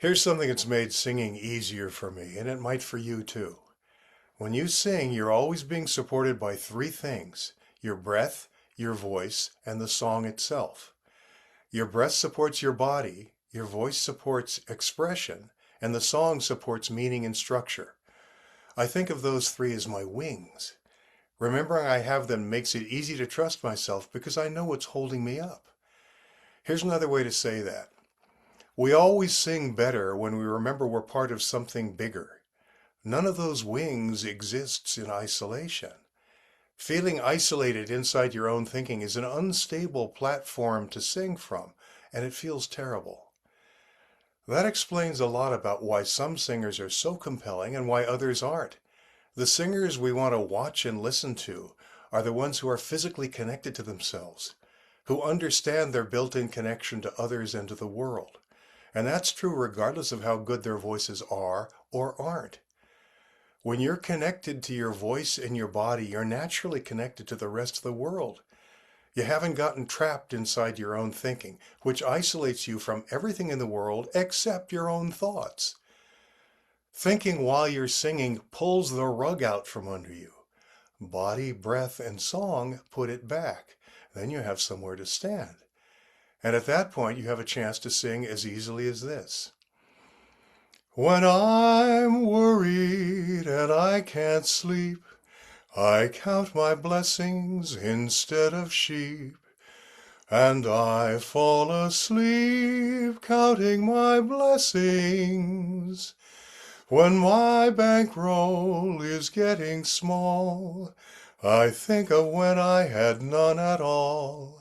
Here's something that's made singing easier for me, and it might for you too. When you sing, you're always being supported by three things: your breath, your voice, and the song itself. Your breath supports your body, your voice supports expression, and the song supports meaning and structure. I think of those three as my wings. Remembering I have them makes it easy to trust myself because I know what's holding me up. Here's another way to say that. We always sing better when we remember we're part of something bigger. None of those wings exists in isolation. Feeling isolated inside your own thinking is an unstable platform to sing from, and it feels terrible. That explains a lot about why some singers are so compelling and why others aren't. The singers we want to watch and listen to are the ones who are physically connected to themselves, who understand their built-in connection to others and to the world. And that's true regardless of how good their voices are or aren't. When you're connected to your voice and your body, you're naturally connected to the rest of the world. You haven't gotten trapped inside your own thinking, which isolates you from everything in the world except your own thoughts. Thinking while you're singing pulls the rug out from under you. Body, breath, and song put it back. Then you have somewhere to stand. And at that point, you have a chance to sing as easily as this. When I'm worried and I can't sleep, I count my blessings instead of sheep, and I fall asleep counting my blessings. When my bankroll is getting small, I think of when I had none at all.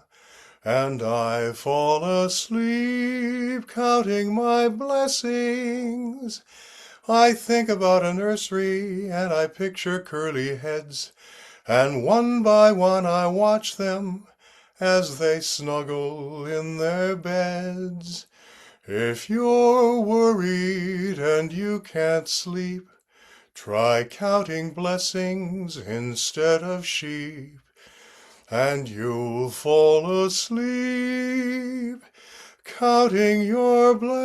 And I fall asleep counting my blessings. I think about a nursery and I picture curly heads, and one by one I watch them as they snuggle in their beds. If you're worried and you can't sleep, try counting blessings instead of sheep, and you'll fall asleep counting your blessings.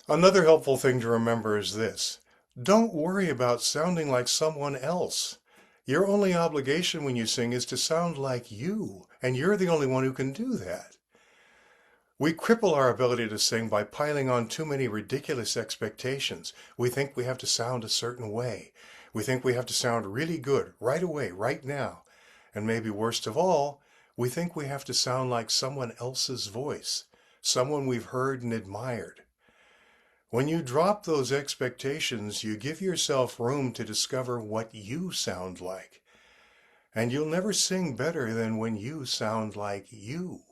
Another helpful thing to remember is this: don't worry about sounding like someone else. Your only obligation when you sing is to sound like you, and you're the only one who can do that. We cripple our ability to sing by piling on too many ridiculous expectations. We think we have to sound a certain way. We think we have to sound really good right away, right now. And maybe worst of all, we think we have to sound like someone else's voice, someone we've heard and admired. When you drop those expectations, you give yourself room to discover what you sound like. And you'll never sing better than when you sound like you.